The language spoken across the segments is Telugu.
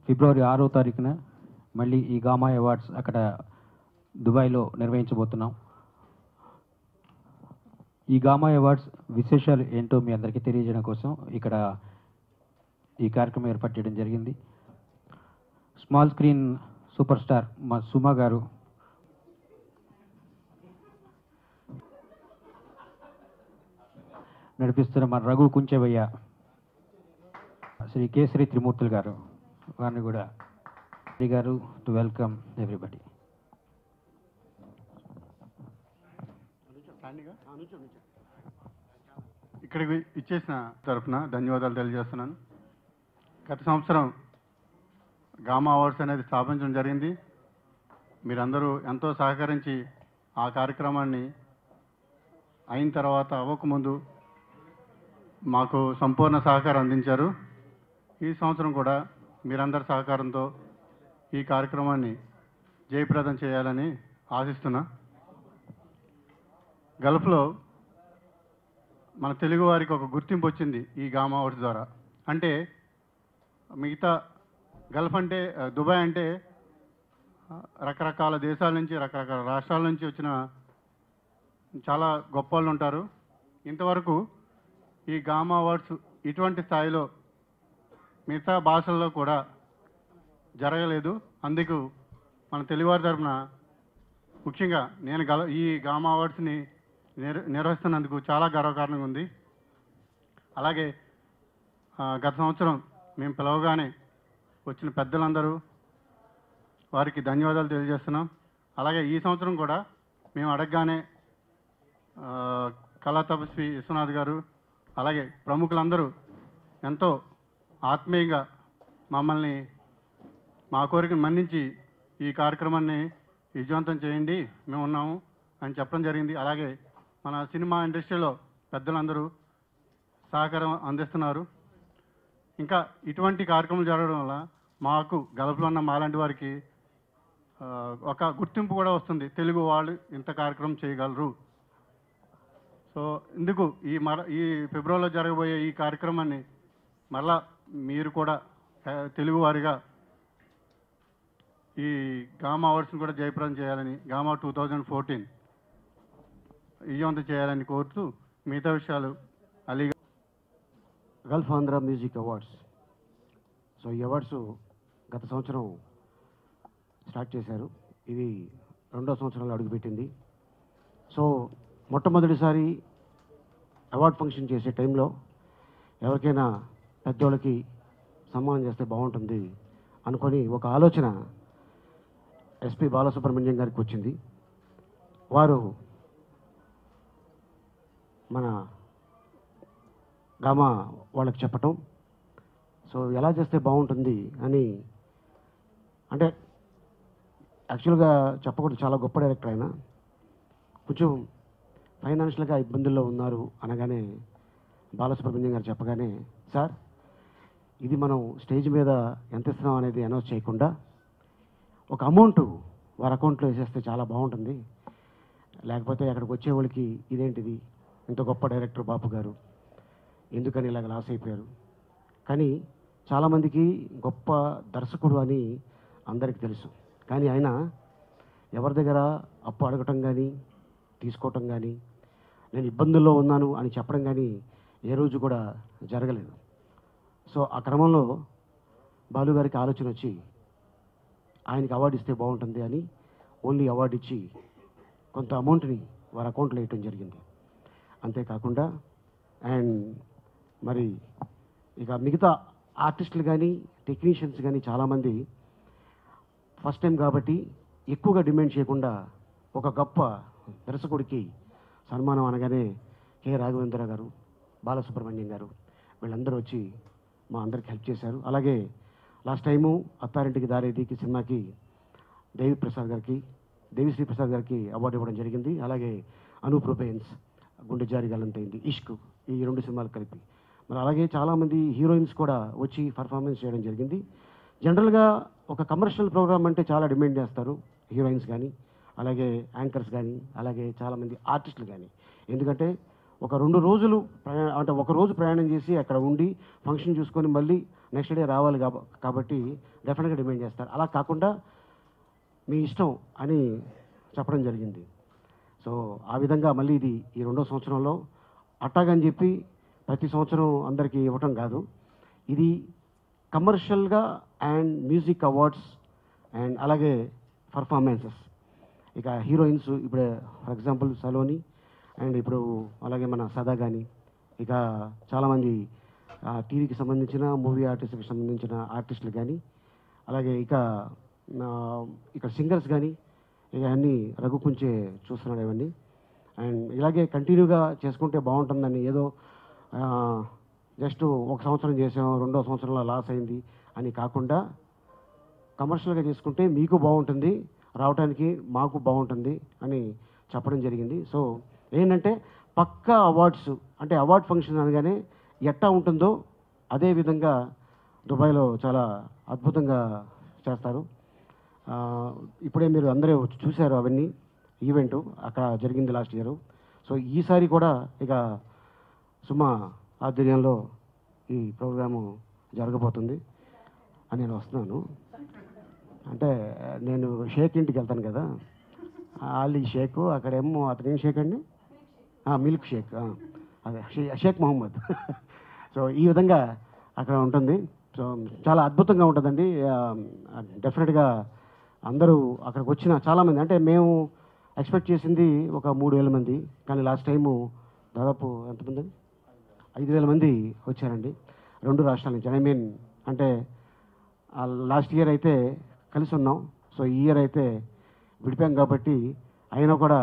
ఫిబ్రవరి 6వ తారీఖున మళ్ళీ ఈ గామా అవార్డ్స్ అక్కడ దుబాయ్లో నిర్వహించబోతున్నాం. ఈ గామా అవార్డ్స్ విశేషాలు ఏంటో మీ అందరికీ తెలియజేయడం కోసం ఇక్కడ ఈ కార్యక్రమం ఏర్పాటు చేయడం జరిగింది. స్మాల్ స్క్రీన్ సూపర్ స్టార్ మా సుమా గారు, నడిపిస్తున్న మన రఘు కుంచెవయ్య, శ్రీ కేసరి త్రిమూర్తులు గారు, వారిని కూడా గారు టు వెల్కమ్ ఎవ్రీబడి. ఇక్కడికి ఇచ్చేసిన తరఫున ధన్యవాదాలు తెలియజేస్తున్నాను. గత సంవత్సరం గామా అవార్డ్స్ అనేది స్థాపించడం జరిగింది. మీరందరూ ఎంతో సహకరించి ఆ కార్యక్రమాన్ని అయిన తర్వాత అవ్వకముందు మాకు సంపూర్ణ సహకారం అందించారు. ఈ సంవత్సరం కూడా మీరందరి సహకారంతో ఈ కార్యక్రమాన్ని జయప్రదం చేయాలని ఆశిస్తున్నా. గల్ఫ్లో మన తెలుగు వారికి ఒక గుర్తింపు వచ్చింది ఈ గామా అవార్డ్స్ ద్వారా. అంటే మిగతా గల్ఫ్ అంటే దుబాయ్ అంటే రకరకాల దేశాల నుంచి, రకరకాల రాష్ట్రాల నుంచి వచ్చిన చాలా గొప్ప వాళ్ళు ఉంటారు. ఇంతవరకు ఈ గామా అవార్డ్స్ ఇటువంటి స్థాయిలో మిగతా భాషల్లో కూడా జరగలేదు. అందుకు మన తెలుగువారి తరఫున ముఖ్యంగా నేను ఈ గామా అవార్డ్స్ని నిర్వహిస్తున్నందుకు చాలా గర్వకారణంగా ఉంది. అలాగే గత సంవత్సరం మేము పిలవగానే వచ్చిన పెద్దలందరూ వారికి ధన్యవాదాలు తెలియజేస్తున్నాం. అలాగే ఈ సంవత్సరం కూడా మేము అడగగానే కళా తపస్వి విశ్వనాథ్ గారు, అలాగే ప్రముఖులందరూ ఎంతో ఆత్మీయంగా మమ్మల్ని మా కోరికను మన్నించి ఈ కార్యక్రమాన్ని విజయవంతం చేయండి, మేము ఉన్నాము అని చెప్పడం జరిగింది. అలాగే మన సినిమా ఇండస్ట్రీలో పెద్దలందరూ సహకారం అందిస్తున్నారు. ఇంకా ఇటువంటి కార్యక్రమాలు జరగడం వల్ల మాకు గల్ఫ్లో ఉన్న మాలాంటి వారికి ఒక గుర్తింపు కూడా వస్తుంది, తెలుగు వాళ్ళు ఇంత కార్యక్రమం చేయగలరు. సో ఇందుకు ఈ ఫిబ్రవరిలో జరగబోయే ఈ కార్యక్రమాన్ని మరలా మీరు కూడా తెలుగు వారిగా ఈ గామా అవార్డ్స్ని కూడా జయప్రదం చేయాలని, గామా 2014 విజయవంతం చేయాలని కోరుతూ మిగతా విషయాలు Ali Gulf Andhra music awards. So ఈ అవార్డ్స్ గత సంవత్సరం స్టార్ట్ చేశారు. ఇది 2వ సంవత్సరంలో అడుగుపెట్టింది. సో మొట్టమొదటిసారి అవార్డ్ ఫంక్షన్ చేసే టైంలో ఎవరికైనా పెద్దోళ్ళకి సన్మానం చేస్తే బాగుంటుంది అనుకొని ఒక ఆలోచన ఎస్పి బాలసుబ్రహ్మణ్యం గారికి వచ్చింది. వారు మన గామా వాళ్ళకి చెప్పటం, సో ఎలా చేస్తే బాగుంటుంది అని. అంటే యాక్చువల్గా చెప్పకూడదు, చాలా గొప్ప డైరెక్టర్ ఆయన. కొంచెం ఫైనాన్షియల్గా ఇబ్బందుల్లో ఉన్నారు అనగానే బాలసుబ్రహ్మణ్యం గారు చెప్పగానే, సార్ ఇది మనం స్టేజ్ మీద ఎంత ఇస్తున్నాం అనేది అనౌన్స్ చేయకుండా ఒక అమౌంట్ వారి అకౌంట్లో వేసేస్తే చాలా బాగుంటుంది, లేకపోతే అక్కడికి వచ్చేవాళ్ళకి ఇదేంటిది ఇంత గొప్ప డైరెక్టర్ బాపు గారు ఎందుకని ఇలాగ లాస్ అయిపోయారు. కానీ చాలామందికి గొప్ప దర్శకుడు అని అందరికీ తెలుసు. కానీ ఆయన ఎవరి దగ్గర అప్పు అడగటం కానీ, తీసుకోవటం కానీ, నేను ఇబ్బందుల్లో ఉన్నాను అని చెప్పడం కానీ ఏ రోజు కూడా జరగలేదు. సో ఆ క్రమంలో బాలు గారికి ఆలోచన వచ్చి ఆయనకి అవార్డు ఇస్తే బాగుంటుంది అని ఓన్లీ అవార్డు ఇచ్చి కొంత అమౌంట్ని వారి అకౌంట్లో వేయటం జరిగింది. అంతేకాకుండా అండ్ మరి ఇక మిగతా ఆర్టిస్టులు కానీ, టెక్నీషియన్స్ కానీ చాలామంది ఫస్ట్ టైం కాబట్టి ఎక్కువగా డిమాండ్ చేయకుండా ఒక గొప్ప దర్శకుడికి సన్మానం అనగానే కె రాఘవేంద్ర గారు, బాలసుబ్రహ్మణ్యం గారు వీళ్ళందరూ వచ్చి మా అందరికి హెల్ప్ చేశారు. అలాగే లాస్ట్ టైము అత్తారింటికి దారేదికి సినిమాకి దేవిశ్రీ ప్రసాద్ గారికి అవార్డు ఇవ్వడం జరిగింది. అలాగే అనూప్ రూపెన్స్ గుండె జారి గల్లంతైంది, ఇష్క్, ఈ 2 సినిమాలు కలిపి. మరి అలాగే చాలామంది హీరోయిన్స్ కూడా వచ్చి పర్ఫార్మెన్స్ చేయడం జరిగింది. జనరల్గా ఒక కమర్షియల్ ప్రోగ్రామ్ అంటే చాలా డిమాండ్ చేస్తారు హీరోయిన్స్ కానీ, అలాగే యాంకర్స్ కానీ, అలాగే చాలామంది ఆర్టిస్టులు కానీ. ఎందుకంటే ఒక 2 రోజులు అంటే ఒక రోజు ప్రయాణం చేసి అక్కడ ఉండి ఫంక్షన్ చూసుకొని మళ్ళీ నెక్స్ట్ డే రావాలి కాబట్టి డెఫినెట్గా డిమాండ్ చేస్తారు. అలా కాకుండా మీ ఇష్టం అని చెప్పడం జరిగింది. సో ఆ విధంగా మళ్ళీ ఇది ఈ 2వ సంవత్సరంలో అట్టాగని చెప్పి ప్రతి సంవత్సరం అందరికీ ఇవ్వటం కాదు. ఇది కమర్షియల్గా అండ్ మ్యూజిక్ అవార్డ్స్ అండ్ అలాగే పర్ఫార్మెన్సెస్. ఇక హీరోయిన్స్ ఇప్పుడు ఫర్ ఎగ్జాంపుల్ సలోని అండ్ ఇప్పుడు అలాగే మన సదా కానీ, ఇక చాలామంది టీవీకి సంబంధించిన మూవీ ఆర్టిస్ట్కి సంబంధించిన ఆర్టిస్టులు కానీ, అలాగే ఇక్కడ సింగర్స్ కానీ ఇక అన్నీ రఘుకుంచే చూస్తున్నాడు ఇవన్నీ. అండ్ ఇలాగే కంటిన్యూగా చేసుకుంటే బాగుంటుందని ఏదో జస్ట్ ఒక సంవత్సరం చేసాం 2వ సంవత్సరంలో లాస్ అయింది అని కాకుండా కమర్షియల్గా చేసుకుంటే మీకు బాగుంటుంది, రావడానికి మాకు బాగుంటుంది అని చెప్పడం జరిగింది. సో ఏంటంటే పక్కా అవార్డ్స్ అంటే అవార్డ్ ఫంక్షన్ అనగానే ఎట్టా ఉంటుందో అదే విధంగా దుబాయ్లో చాలా అద్భుతంగా చేస్తారు. ఇప్పుడే మీరు అందరూ చూశారు అవన్నీ ఈవెంటు అక్కడ జరిగింది లాస్ట్ ఇయర్. సో ఈసారి కూడా ఇక సుమా ఆధ్వర్యంలో ఈ ప్రోగ్రాము జరగబోతుంది అని నేను వస్తున్నాను. అంటే నేను షేక్ ఇంటికి వెళ్తాను కదా, ఆలీ షేక్, అక్కడేమో అతనేం షేక్ అండి, మిల్క్ షేక్, అదే షేక్ మహమ్మద్. సో ఈ విధంగా అక్కడ ఉంటుంది. సో చాలా అద్భుతంగా ఉంటుందండి. డెఫినెట్గా అందరూ అక్కడికి వచ్చిన చాలామంది, అంటే మేము ఎక్స్పెక్ట్ చేసింది ఒక 3,000 మంది, కానీ లాస్ట్ టైము దాదాపు ఎంతమంది 5,000 మంది వచ్చారండి 2 రాష్ట్రాల నుంచి. ఐ మీన్ అంటే లాస్ట్ ఇయర్ అయితే కలిసి ఉన్నాం, సో ఈ ఇయర్ అయితే విడిపోయాం కాబట్టి అయినా కూడా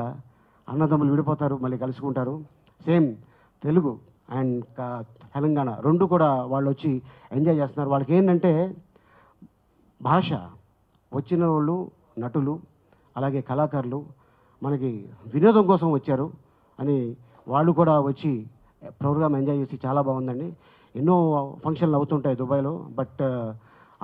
అన్నదమ్ములు విడిపోతారు మళ్ళీ కలుసుకుంటారు. సేమ్ తెలుగు అండ్ తెలంగాణ 2 కూడా వాళ్ళు వచ్చి ఎంజాయ్ చేస్తున్నారు. వాళ్ళకి ఏంటంటే భాష వచ్చిన వాళ్ళు నటులు అలాగే కళాకారులు మనకి వినోదం కోసం వచ్చారు అని వాళ్ళు కూడా వచ్చి ప్రోగ్రామ్ ఎంజాయ్ చేసి చాలా బాగుందండి. ఎన్నో ఫంక్షన్లు అవుతుంటాయి దుబాయ్లో, బట్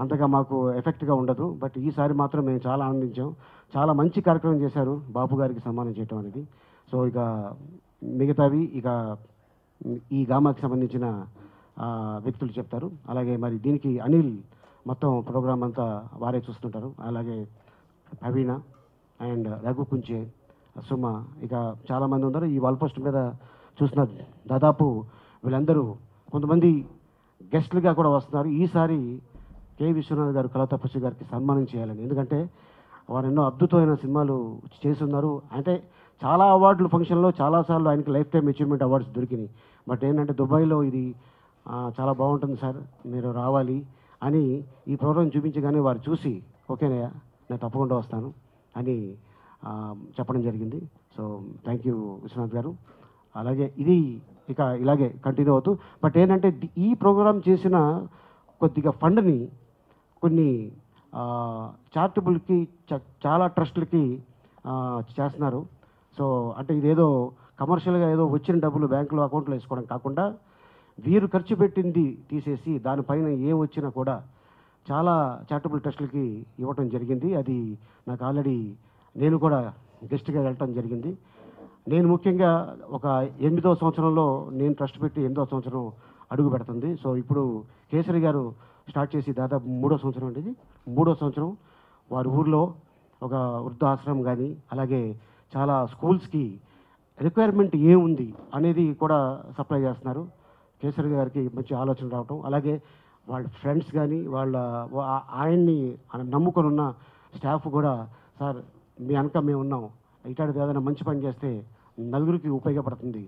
అంతగా మాకు ఎఫెక్ట్గా ఉండదు. బట్ ఈసారి మాత్రం మేము చాలా ఆనందించాం. చాలా మంచి కార్యక్రమం చేశారు బాబు గారికి సన్మానం చేయటం అనేది. సో ఇక మిగతావి ఇక ఈ గామాకి సంబంధించిన వ్యక్తులు చెప్తారు. అలాగే మరి దీనికి అనిల్ మొత్తం ప్రోగ్రామ్ అంతా వారే చూస్తుంటారు. అలాగే ప్రవీణ అండ్ రఘు కుంచే, సుమ, ఇక చాలామంది ఉన్నారు ఈ వాల్ పోస్ట్ మీద చూస్తున్నారు. దాదాపు వీళ్ళందరూ కొంతమంది గెస్ట్లుగా కూడా వస్తున్నారు. ఈసారి కె విశ్వనాథ్ గారు కళా తపస్వి గారికి సన్మానం చేయాలని, ఎందుకంటే వారు ఎన్నో అద్భుతమైన సినిమాలు చేస్తున్నారు. అంటే చాలా అవార్డులు ఫంక్షన్లో చాలాసార్లు ఆయనకి లైఫ్ టైం అచీవ్మెంట్ అవార్డ్స్ దొరికినాయి. బట్ ఏంటంటే దుబాయ్లో ఇది చాలా బాగుంటుంది సార్, మీరు రావాలి అని ఈ ప్రోగ్రాం చూపించగానే వారు చూసి ఓకేనయ్యా నేను తప్పకుండా వస్తాను అని చెప్పడం జరిగింది. సో థ్యాంక్ యూ విశ్వనాథ్ గారు. అలాగే ఇది ఇక ఇలాగే కంటిన్యూ అవుతూ, బట్ ఏంటంటే ఈ ప్రోగ్రాం చేసిన కొద్దిగా ఫండ్ని కొన్ని చారిటబుల్కి చాలా ట్రస్టులకి చేస్తున్నారు. సో అంటే ఇదేదో కమర్షియల్గా ఏదో వచ్చిన డబ్బులు బ్యాంకులో అకౌంట్లో వేసుకోవడం కాకుండా వీరు ఖర్చు పెట్టింది తీసేసి దానిపైన ఏ వచ్చినా కూడా చాలా చారిటబుల్ ట్రస్టులకి ఇవ్వటం జరిగింది. అది నాకు ఆల్రెడీ నేను కూడా గెస్ట్గా వెళ్ళటం జరిగింది. నేను ముఖ్యంగా ఒక 8వ సంవత్సరంలో నేను ట్రస్ట్ పెట్టి 8వ సంవత్సరం అడుగు పెడుతుంది. సో ఇప్పుడు కేసరి గారు స్టార్ట్ చేసి దాదాపు 3వ సంవత్సరం అండి, ఇది 3వ సంవత్సరం. వారి ఊర్లో ఒక వృద్ధాశ్రమం కానీ అలాగే చాలా స్కూల్స్కి రిక్వైర్మెంట్ ఏముంది అనేది కూడా సప్లై చేస్తున్నారు. కేసరి గారికి మంచి ఆలోచన రావటం, అలాగే వాళ్ళ ఫ్రెండ్స్ కానీ ఆయన్ని నమ్ముకొని ఉన్న స్టాఫ్ కూడా సార్ మీ వెనక మేము ఉన్నాం, ఇట్లాంటిది ఏదైనా మంచి పని చేస్తే నలుగురికి ఉపయోగపడుతుంది.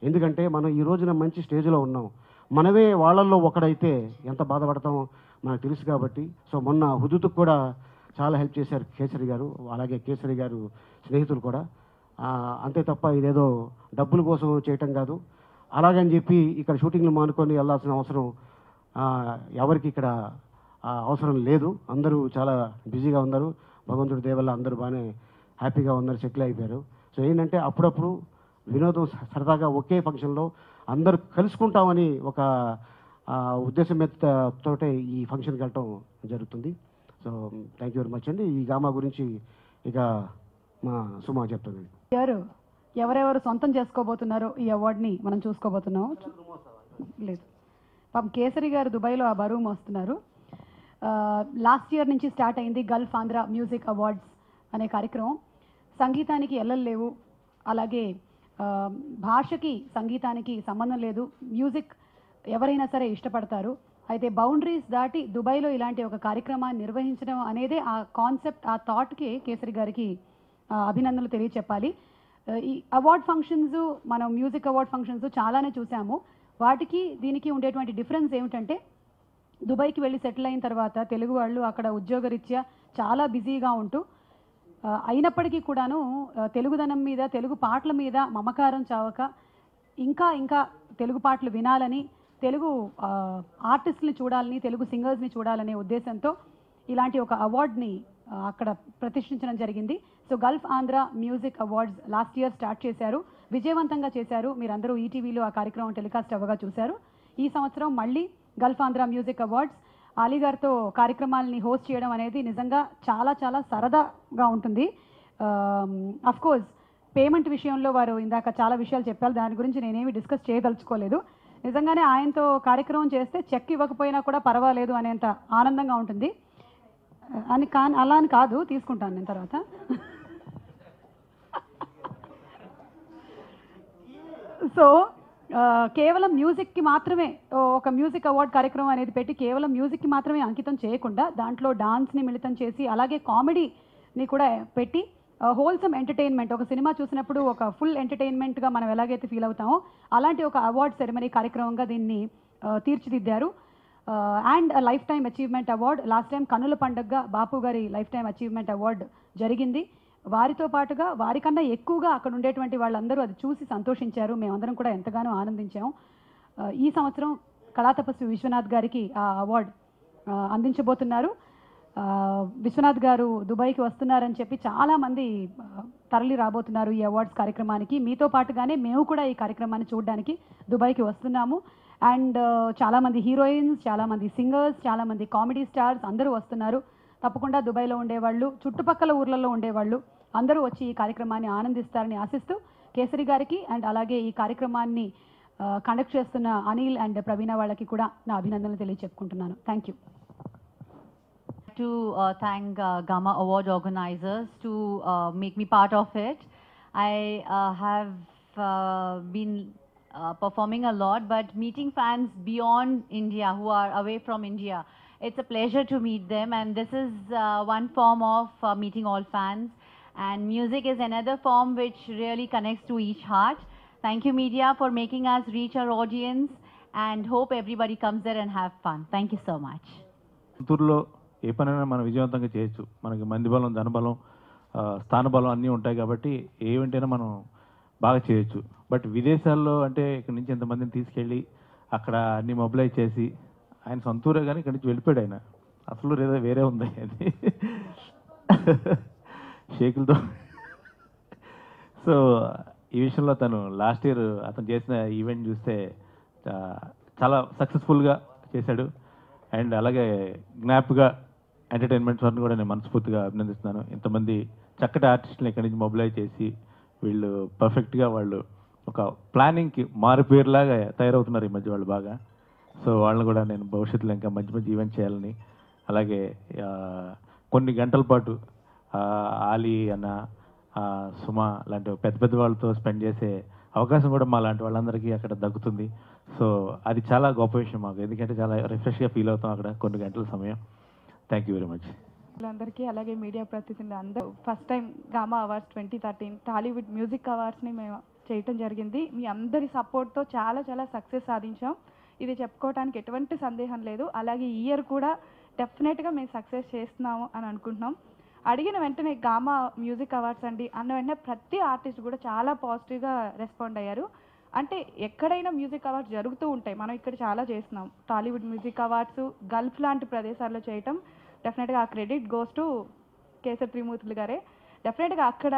ఎందుకంటే మనం ఈ రోజున మంచి స్టేజ్లో ఉన్నాం, మనమే వాళ్ళల్లో ఒకడైతే ఎంత బాధపడతామో మనకు తెలుసు కాబట్టి. సో మొన్న హుదూద్కు కూడా చాలా హెల్ప్ చేశారు కేసరి గారు, అలాగే కేసరి గారు స్నేహితులు కూడా. అంతే తప్ప ఇదేదో డబ్బుల కోసం చేయటం కాదు. అలాగని చెప్పి ఇక్కడ షూటింగ్లు మానుకొని వెళ్ళాల్సిన అవసరం ఎవరికి ఇక్కడ అవసరం లేదు. అందరూ చాలా బిజీగా ఉన్నారు, భగవంతుడి దయ వల్ల అందరూ బాగానే హ్యాపీగా ఉన్నారు, సెటిల్ అయిపోయారు. సో ఏంటంటే అప్పుడప్పుడు వినోదం సరదాగా ఒకే ఫంక్షన్లో అందరూ కలుసుకుంటామని ఒక ఉద్దేశం తోటే ఈ ఫంక్షన్కి వెళ్ళటం జరుగుతుంది. So thank you very much అండి. ఈ గామా గురించి ఇక మా సుమా చెప్తుంది. గారు ఎవరెవరు సొంతం చేసుకోబోతున్నారో ఈ అవార్డుని మనం చూసుకోబోతున్నాం. లేదు, పాపం కేసరి గారు దుబాయ్లో ఆ బరువు మోస్తున్నారు. లాస్ట్ ఇయర్ నుంచి స్టార్ట్ అయింది గల్ఫ్ ఆంధ్ర మ్యూజిక్ అవార్డ్స్ అనే కార్యక్రమం. సంగీతానికి ఎల్లలు లేవు, అలాగే భాషకి సంగీతానికి సంబంధం లేదు. మ్యూజిక్ ఎవరైనా సరే ఇష్టపడతారు. అయితే బౌండరీస్ దాటి దుబాయ్లో ఇలాంటి ఒక కార్యక్రమాన్ని నిర్వహించడం అనేది ఆ కాన్సెప్ట్, ఆ థాట్కి కేసరి గారికి అభినందనలు తెలియచెప్పాలి. ఈ అవార్డ్ ఫంక్షన్స్, మనం మ్యూజిక్ అవార్డ్ ఫంక్షన్స్ చాలానే చూసాము. వాటికి దీనికి ఉండేటువంటి డిఫరెన్స్ ఏమిటంటే, దుబాయ్కి వెళ్ళి సెటిల్ అయిన తర్వాత తెలుగు వాళ్ళు అక్కడ ఉద్యోగరీత్యా చాలా బిజీగా ఉంటూ అయినప్పటికీ కూడాను తెలుగుదనం మీద, తెలుగు పాటల మీద మమకారం చావక ఇంకా ఇంకా తెలుగు పాటలు వినాలని, తెలుగు ఆర్టిస్టుని చూడాలని, తెలుగు సింగర్స్ని చూడాలనే ఉద్దేశంతో ఇలాంటి ఒక అవార్డ్ని అక్కడ ప్రతిష్ఠించడం జరిగింది. So Gulf Andhra music awards last year start చేశారు, విజయవంతంగా చేశారు. మీరందరూ ఈటీవీలో ఆ కార్యక్రమం టెలికాస్ట్ అవ్వగా చూశారు. ఈ సంవత్సరం మళ్ళీ Gulf Andhra music awards Ali గారితో కార్యక్రమాలని హోస్ట్ చేయడం అనేది నిజంగా చాలా చాలా సరదాగా ఉంటుంది. అఫ్ కోర్స్ పేమెంట్ విషయంలో వారు ఇందాక చాలా విషయాలు చెప్పారు, దాని గురించి నేనేమి డిస్కస్ చేయదలుచుకోలేదు. నిజంగానే ఆయనతో కార్యక్రమం చేస్తే చెక్ ఇవ్వకపోయినా కూడా పర్వాలేదు అనేంత ఆనందంగా ఉంటుంది అని. అలా అని కాదు, తీసుకుంటాను నేను తర్వాత. సో కేవలం మ్యూజిక్కి మాత్రమే ఒక మ్యూజిక్ అవార్డ్ కార్యక్రమం అనేది పెట్టి కేవలం మ్యూజిక్కి మాత్రమే అంకితం చేయకుండా దాంట్లో డాన్స్ని మిళితం చేసి అలాగే కామెడీని కూడా పెట్టి హోల్సమ్ ఎంటర్టైన్మెంట్, ఒక సినిమా చూసినప్పుడు ఒక ఫుల్ ఎంటర్టైన్మెంట్గా మనం ఎలాగైతే ఫీల్ అవుతామో అలాంటి ఒక అవార్డ్ సెరమనీ కార్యక్రమంగా దీన్ని తీర్చిదిద్దారు. And life time achievement award, last time కన్నుల పండుగగా బాపు గారి లైఫ్ టైమ్ అచీవ్మెంట్ అవార్డు జరిగింది. వారితో పాటుగా వారికన్నా ఎక్కువగా అక్కడ ఉండేటువంటి వాళ్ళందరూ అది చూసి సంతోషించారు. మేమందరం కూడా ఎంతగానో ఆనందించాము. ఈ సంవత్సరం కళాతపస్వి విశ్వనాథ్ గారికి ఆ అవార్డు అందించబోతున్నారు. విశ్వనాథ్ గారు దుబాయ్కి వస్తున్నారని చెప్పి చాలామంది తరలి రాబోతున్నారు ఈ అవార్డ్స్ కార్యక్రమానికి. మీతో పాటుగానే మేము కూడా ఈ కార్యక్రమాన్ని చూడడానికి దుబాయ్కి వస్తున్నాము. అండ్ చాలామంది హీరోయిన్స్, చాలామంది సింగర్స్, చాలామంది కామెడీ స్టార్స్ అందరూ వస్తున్నారు. తప్పకుండా దుబాయ్లో ఉండేవాళ్ళు, చుట్టుపక్కల ఊర్లలో ఉండేవాళ్ళు అందరూ వచ్చి ఈ కార్యక్రమాన్ని ఆనందిస్తారని ఆశిస్తూ కేసరి గారికి అండ్ అలాగే ఈ కార్యక్రమాన్ని కండక్ట్ చేస్తున్న అనిల్ అండ్ ప్రవీణ వాళ్ళకి కూడా నా అభినందనలు తెలియజెప్పుకుంటున్నాను. Thank you. To thank Gamma Award organizers to make me part of it. I have been performing a lot, but meeting fans beyond India who are away from India, it's a pleasure to meet them, and this is one form of meeting all fans, and music is another form which really connects to each heart. Thank you media for making us reach our audience, and hope everybody comes there and have fun. Thank you so much. ఏ పనైనా మనం విజయవంతంగా చేయొచ్చు. మనకి మంది బలం, ధనబలం, స్థానబలం అన్నీ ఉంటాయి కాబట్టి ఏ ఈవెంట్ అయినా మనం బాగా చేయొచ్చు. బట్ విదేశాల్లో అంటే ఇక్కడ నుంచి ఎంతమందిని తీసుకెళ్ళి అక్కడ అన్ని మొబిలైజ్ చేసి, ఆయన సొంతూరే కానీ ఇక్కడి నుంచి వెళ్ళిపోయాడు. ఆయన అసలు వేరే ఉంది అది షేకులతో. సో ఈ విషయంలో తను లాస్ట్ ఇయర్ అతను చేసిన ఈవెంట్ చూస్తే చాలా సక్సెస్ఫుల్గా చేశాడు. అండ్ అలాగే జ్ఞాప్గా ఎంటర్టైన్మెంట్స్ వారిని కూడా నేను మనస్ఫూర్తిగా అభినందిస్తున్నాను. ఇంతమంది చక్కటి ఆర్టిస్టులను ఇక్కడి నుంచి మొబిలైజ్ చేసి వీళ్ళు పర్ఫెక్ట్గా వాళ్ళు ఒక ప్లానింగ్కి మారుపేరులాగా తయారవుతున్నారు ఈ మధ్య వాళ్ళు బాగా. సో వాళ్ళని కూడా నేను భవిష్యత్తులో ఇంకా మంచి మంచి ఈవెంట్ చేయాలని, అలాగే కొన్ని గంటల పాటు ఆలీ అన్న, సుమ లాంటి పెద్ద పెద్ద వాళ్ళతో స్పెండ్ చేసే అవకాశం కూడా మా లాంటి వాళ్ళందరికీ అక్కడ దక్కుతుంది. సో అది చాలా గొప్ప విషయం మాకు, ఎందుకంటే చాలా రిఫ్రెష్గా ఫీల్ అవుతాం అక్కడ కొన్ని గంటల సమయం. Thank you very much. అందరికీ అలాగే మీడియా ప్రతినిధులు అందరూ first time Gamma awards 2013 Tollywood music అవార్డ్స్ని మేము చేయటం జరిగింది. మీ అందరి సపోర్ట్తో చాలా చాలా సక్సెస్ సాధించాం. ఇది చెప్పుకోవడానికి ఎటువంటి సందేహం లేదు. అలాగే ఈ ఇయర్ కూడా డెఫినెట్గా మేము సక్సెస్ చేస్తున్నాము అని అనుకుంటున్నాం. అడిగిన వెంటనే గామా మ్యూజిక్ అవార్డ్స్ అండి అన్న వెంటనే ప్రతి ఆర్టిస్ట్ కూడా చాలా పాజిటివ్గా రెస్పాండ్ అయ్యారు. అంటే ఎక్కడైనా మ్యూజిక్ అవార్డ్స్ జరుగుతూ ఉంటాయి, మనం ఇక్కడ చాలా చేస్తున్నాం. టాలీవుడ్ మ్యూజిక్ అవార్డ్స్ గల్ఫ్ లాంటి ప్రదేశాల్లో చేయటం డెఫినెట్గా ఆ క్రెడిట్ గోస్ టు కేసరి త్రిమూర్తులు గారే. డెఫినెట్గా అక్కడ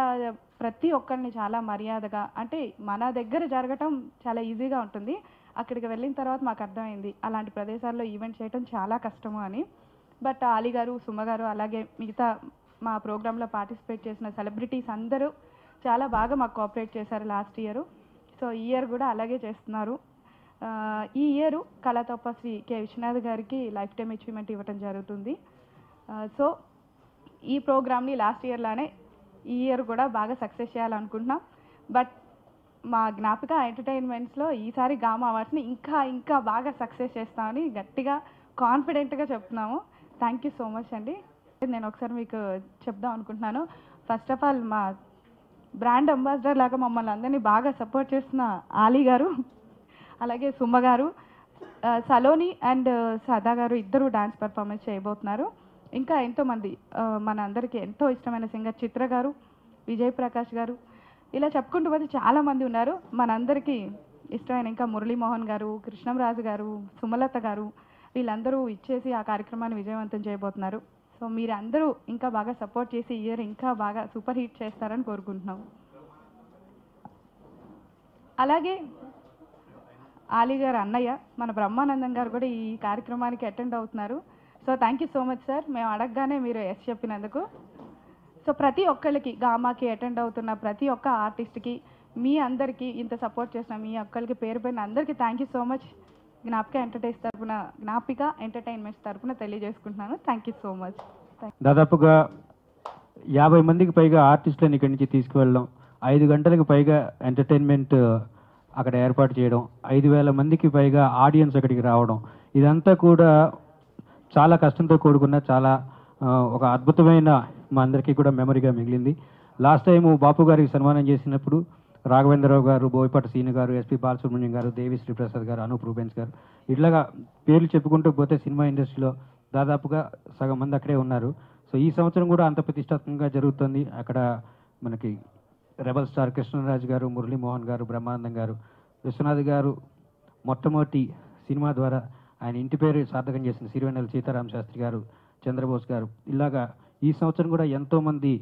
ప్రతి ఒక్కరిని చాలా మర్యాదగా, అంటే మన దగ్గర జరగటం చాలా ఈజీగా ఉంటుంది, అక్కడికి వెళ్ళిన తర్వాత మాకు అర్థమైంది అలాంటి ప్రదేశాల్లో ఈవెంట్ చేయటం చాలా కష్టము అని. బట్ అలీ గారు, సుమ గారు, అలాగే మిగతా మా ప్రోగ్రాంలో పార్టిసిపేట్ చేసిన సెలబ్రిటీస్ అందరూ చాలా బాగా మాకు కోఆపరేట్ చేశారు లాస్ట్ ఇయర్. సో ఈ ఇయర్ కూడా అలాగే చేస్తున్నారు. ఈ ఇయర్ కళాతపస్వి కె విశ్వనాథ్ గారికి లైఫ్ టైమ్ అచీవ్మెంట్ ఇవ్వడం జరుగుతుంది. సో ఈ ప్రోగ్రామ్ని లాస్ట్ ఇయర్ లానే ఈ ఇయర్ కూడా బాగా సక్సెస్ చేయాలనుకుంటున్నాం. బట్ మా జ్ఞాపిక ఎంటర్టైన్మెంట్స్లో ఈసారి గామా అవార్డ్స్ని ఇంకా బాగా సక్సెస్ చేస్తామని గట్టిగా కాన్ఫిడెంట్గా చెప్తున్నాము. థ్యాంక్ యూ సో మచ్ అండి. నేను ఒకసారి మీకు చెప్దాం అనుకుంటున్నాను. ఫస్ట్ ఆఫ్ ఆల్ మా బ్రాండ్ అంబాసిడర్ లాగా మమ్మల్ని అందరినీ బాగా సపోర్ట్ చేస్తున్న ఆలీ గారు, అలాగే సుమ్మ గారు, సలోని అండ్ సదా గారు ఇద్దరు డాన్స్ పర్ఫార్మెన్స్ చేయబోతున్నారు. ఇంకా ఎంతోమంది మన అందరికీ ఎంతో ఇష్టమైన సింగర్ చిత్ర గారు, విజయ్ ప్రకాష్ గారు, ఇలా చెప్పుకుంటూ పోతే చాలామంది ఉన్నారు. మనందరికీ ఇష్టమైన ఇంకా మురళీమోహన్ గారు, కృష్ణంరాజు గారు, సుమలత గారు, వీళ్ళందరూ ఇచ్చేసి ఆ కార్యక్రమాన్ని విజయవంతం చేయబోతున్నారు. సో మీరు అందరూ ఇంకా బాగా సపోర్ట్ చేసి ఈ ఇయర్ ఇంకా బాగా సూపర్ హిట్ చేస్తారని కోరుకుంటున్నాం. అలాగే ఆలీ గారు అన్నయ్య మన బ్రహ్మానందం గారు కూడా ఈ కార్యక్రమానికి అటెండ్ అవుతున్నారు. So thank you so much sir, మేము అడగగానే మీరు ఎస్ చెప్పినందుకు. సో ప్రతి ఒక్కళ్ళకి గామాకి అటెండ్ అవుతున్న ప్రతి ఒక్క ఆర్టిస్ట్కి, మీ అందరికీ ఇంత సపోర్ట్ చేసిన మీ ఒక్కరికి పేరు పైన అందరికీ thank you so much. Gnapika entertainments తరఫున తెలియజేసుకుంటున్నాను. Thank you so much. దాదాపుగా 50 మందికి పైగా ఆర్టిస్టులను ఇక్కడి నుంచి తీసుకువెళ్ళడం, 5 గంటలకు పైగా ఎంటర్టైన్మెంట్ అక్కడ ఏర్పాటు చేయడం, 5,000 మందికి పైగా ఆడియన్స్ అక్కడికి రావడం, ఇదంతా కూడా చాలా కష్టంతో కూడుకున్న చాలా ఒక అద్భుతమైన మా అందరికీ కూడా మెమరీగా మిగిలింది. లాస్ట్ టైం బాపు గారికి సన్మానం చేసినప్పుడు రాఘవేంద్రరావు గారు, బోయపాటి సీను గారు, ఎస్పి బాలసుబ్రహ్మణ్యం గారు, దేవి శ్రీప్రసాద్ గారు, అనూప్ రూబెన్స్ గారు, ఇట్లాగా పేర్లు చెప్పుకుంటూ పోతే సినిమా ఇండస్ట్రీలో దాదాపుగా సగం మంది అక్కడే ఉన్నారు. సో ఈ సంవత్సరం కూడా అంత ప్రతిష్టాత్మకంగా జరుగుతుంది. అక్కడ మనకి రెబల్ స్టార్ కృష్ణరాజు గారు, మురళీమోహన్ గారు, బ్రహ్మానందం గారు, విశ్వనాథ్ గారు మొట్టమొదటి సినిమా ద్వారా ఆయన ఇంటి పేరు సార్థకం చేసిన సిరివెన్నెల సీతారామ శాస్త్రి గారు, చంద్రబోస్ గారు, ఇలాగా ఈ సంవత్సరం కూడా ఎంతోమంది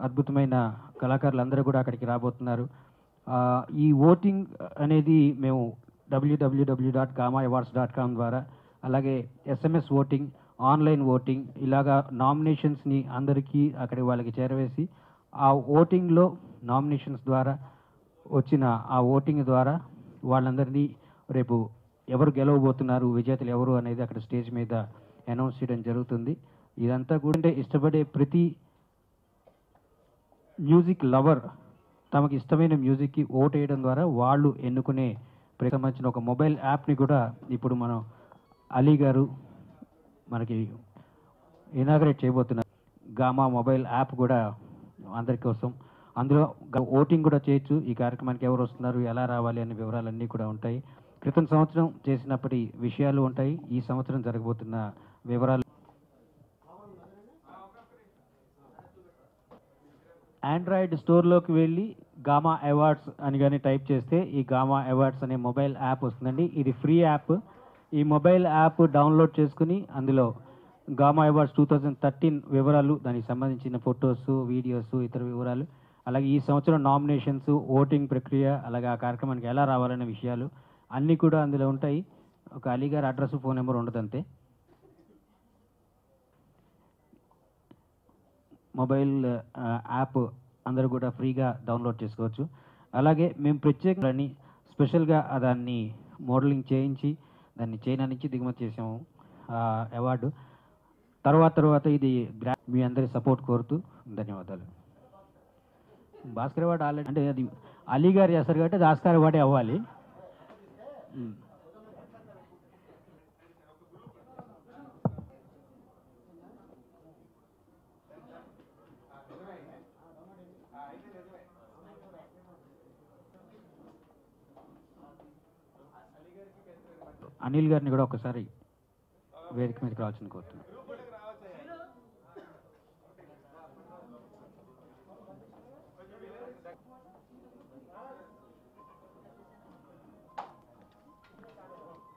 అద్భుతమైన కళాకారులు అందరూ కూడా అక్కడికి రాబోతున్నారు. ఈ ఓటింగ్ అనేది మేము www.gamaAwards.com ద్వారా, అలాగే SMS ఓటింగ్, ఆన్లైన్ ఓటింగ్, ఇలాగా నామినేషన్స్ని అందరికీ అక్కడికి వాళ్ళకి చేరవేసి ఆ ఓటింగ్లో నామినేషన్స్ ద్వారా వచ్చిన ఆ ఓటింగ్ ద్వారా వాళ్ళందరినీ రేపు ఎవరు గెలవబోతున్నారు, విజేతలు ఎవరు అనేది అక్కడ స్టేజ్ మీద అనౌన్స్ చేయడం జరుగుతుంది. ఇదంతా కూడా ఇష్టపడే ప్రతి మ్యూజిక్ లవర్ తమకు ఇష్టమైన మ్యూజిక్కి ఓట్ వేయడం ద్వారా వాళ్ళు ఎన్నుకునే సంబంధించిన ఒక మొబైల్ యాప్ని కూడా ఇప్పుడు మనం అలీ గారు మనకి ఇనాగరేట్ చేయబోతున్నారు. గామా మొబైల్ యాప్ కూడా అందరి కోసం, అందులో ఓటింగ్ కూడా చేయొచ్చు. ఈ కార్యక్రమానికి ఎవరు వస్తున్నారు, ఎలా రావాలి అనే వివరాలన్నీ కూడా ఉంటాయి. క్రితం సంవత్సరం చేసినప్పటి విషయాలు ఉంటాయి, ఈ సంవత్సరం జరగబోతున్న వివరాలు. ఆండ్రాయిడ్ స్టోర్లోకి వెళ్ళి గామా అవార్డ్స్ అని కానీ టైప్ చేస్తే ఈ గామా అవార్డ్స్ అనే మొబైల్ యాప్ వస్తుందండి. ఇది ఫ్రీ యాప్. ఈ మొబైల్ యాప్ డౌన్లోడ్ చేసుకుని అందులో గామా అవార్డ్స్ 2013 వివరాలు, దానికి సంబంధించిన ఫొటోస్, వీడియోస్, ఇతర వివరాలు, అలాగే ఈ సంవత్సరం నామినేషన్స్, ఓటింగ్ ప్రక్రియ, అలాగే ఆ కార్యక్రమానికి ఎలా రావాలనే విషయాలు అన్నీ కూడా అందులో ఉంటాయి. ఒక అలీ గారి అడ్రస్, ఫోన్ నెంబర్ ఉండదంతే. మొబైల్ యాప్ అందరూ కూడా ఫ్రీగా డౌన్లోడ్ చేసుకోవచ్చు. అలాగే మేము ప్రత్యేకంగా స్పెషల్గా దాన్ని మోడలింగ్ చేయించి దాన్ని చైనా నుంచి దిగుమతి చేసాము అవార్డు. తర్వాత ఇది మీ అందరి సపోర్ట్ కోరుతూ ధన్యవాదాలు. భాస్కర్ అవార్డు ఆల్రెడీ అంటే అది అలీ గారు చేస్తారు కాబట్టి అది ఆస్కార్ అవార్డే అవ్వాలి. అనిల్ గారిని కూడా ఒకసారి వేదిక మీదకి రావాల్సింది కోరుతున్నాను.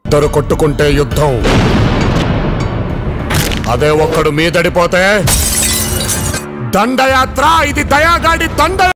ఇద్దరు కొట్టుకుంటే యుద్ధం, అదే ఒక్కడు మీదడిపోతే దండయాత్ర. ఇది దయాగాడి దండ.